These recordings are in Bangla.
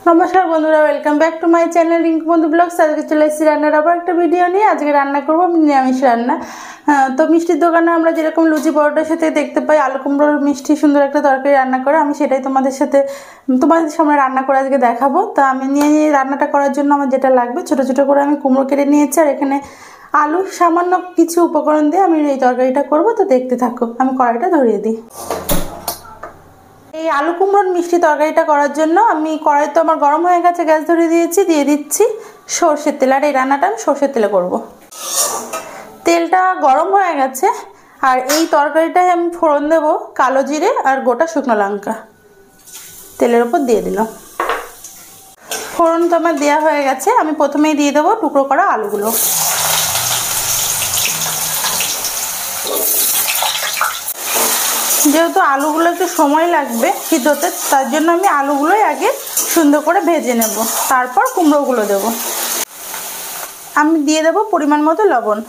नमस्कार बंधुरा welcome back to my channel Rinku Bandhu vlogs. आज के चले एসেছি রান্নার আবার একটা ভিডিও নিয়ে। আজকে রান্না করব নিরামিষ রান্না। তো মিষ্টির দোকানে আমরা যেরকম লুচি পরোটার সাথে দেখতে পাই আলু কুমড়োর মিষ্টি সুন্দর একটা তরকারি রান্না করে, আমি সেটাই তোমাদের সামনে রান্না করে আজকে দেখাবো। তো আমি নিয়ে রান্নাটা করার জন্য আমার যেটা লাগবে, ছোট ছোট করে আমি কুমড়ো কেটে নিয়েছি, আর এখানে আলু সামান্য কিছু উপকরণ দিয়ে আমি এই তরকারিটা করব। তো দেখতে থাকো, আমি কড়াইটা ধরিয়ে দিই। এই আলু কুমড়োর মিষ্টি তরকারিটা করার জন্য আমি কড়াই তো আমার গরম হয়ে গেছে, গ্যাস ধরিয়ে দিয়েছি, দিয়ে দিচ্ছি সরষের তেল। আর এই রান্নাটা আমি সরষের তেলে করব। তেলটা গরম হয়ে গেছে, আর এই তরকারিটায় আমি ফোড়ন দেব কালো জিরে আর গোটা শুকনো লঙ্কা। তেলের উপর দিয়ে দিলাম। ফোড়ন তো আমার দেওয়া হয়ে গেছে, আমি প্রথমেই দিয়ে দেবো টুকরো করা আলুগুলো। যেহেতু আলুগুলো একটু সময় লাগবে সিদ্ধতে, তার জন্য আমি আলুগুলোই আগে সুন্দর করে ভেজে নেব, তারপর কুমড়োগুলো দেব। আমি দিয়ে দেব পরিমাণ মতো লবণ।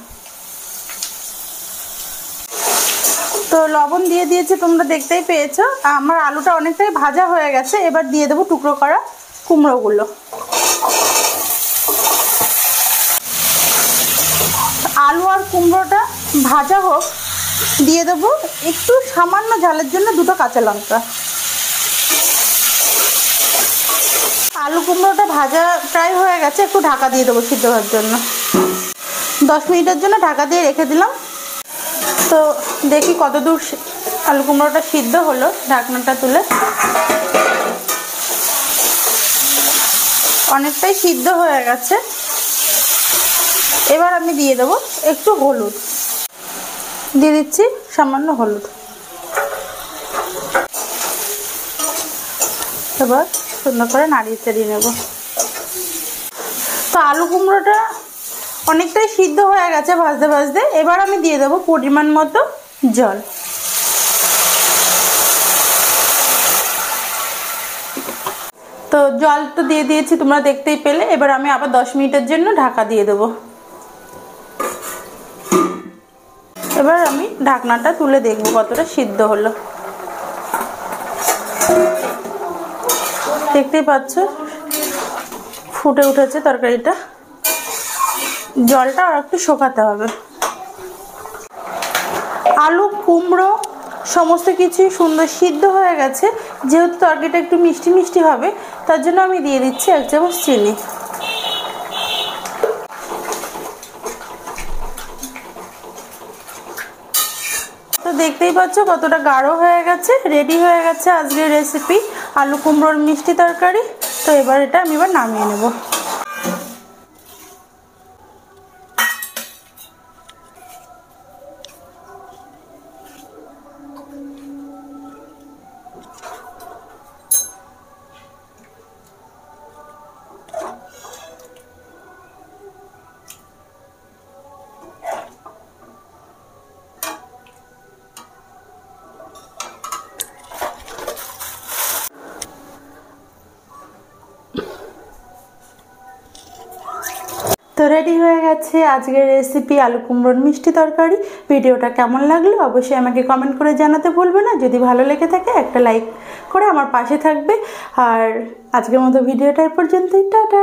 তো লবণ দিয়ে দিয়েছি, তোমরা দেখতেই পেয়েছো। আমার আলুটা অনেকটাই ভাজা হয়ে গেছে, এবার দিয়ে দেব টুকরো করা কুমড়োগুলো। আলু আর কুমড়োটা ভাজা হোক, দিয়ে দেবো একটু সামান্য ঝালের জন্য দুটো কাঁচা লঙ্কা। আলু কুমড়োটা ভাজা প্রায় হয়ে গেছে, একটু ঢাকা দিয়ে দেবো সিদ্ধ হওয়ার জন্য। 10 মিনিটের জন্য ঢাকা দিয়ে রেখে দিলাম। তো দেখি কতদূর আলু কুমড়োটা সিদ্ধ হলো। ঢাকনাটা তুলে অনেকটাই সিদ্ধ হয়ে গেছে। এবার আমি দিয়ে দেবো একটু হলুদ, দিয়ে দিচ্ছি সামান্য হলুদ। এবার সুন্দর করে নাড়িয়ে চাড়িয়ে নেব। তো আলু কুমড়োটা অনেকটাই সিদ্ধ হয়ে গেছে ভাজতে ভাজতে। এবার আমি দিয়ে দেবো পরিমাণ মতো জল। তো জল তো দিয়ে দিয়েছি, তোমরা দেখতেই পেলে। এবার আমি আবার 10 মিনিটের জন্য ঢাকা দিয়ে দেবো। এবার আমি ঢাকনাটা তুলে দেখবো কতটা সিদ্ধ হলো। দেখতেই পাচ্ছ ফুটে উঠেছে তরকারিটা। জলটা আর একটু শুকাতে হবে। আলু কুমড়ো সমস্ত কিছুই সুন্দর সিদ্ধ হয়ে গেছে। যেহেতু তরকারিটা একটু মিষ্টি মিষ্টি হবে, তার জন্য আমি দিয়ে দিচ্ছি 1 চামচ চিনি। তো দেখতেই পাচ্ছ কতটা গাঢ় হয়ে গেছে। রেডি হয়ে গেছে আজকের রেসিপি আলু কুমড়োর মিষ্টি তরকারি। তো এবার এটা আমি নামিয়ে নেব। তো রেডি হয়ে গেছে আজকের রেসিপি আলু কুমড়োর মিষ্টি তরকারি। ভিডিওটা কেমন লাগলো অবশ্যই আমাকে কমেন্ট করে জানাতে ভুলবে না। যদি ভালো লেগে থাকে একটা লাইক করে আমার পাশে থাকবে। আর আজকের মতো ভিডিওটা এই পর্যন্তই। টাটা।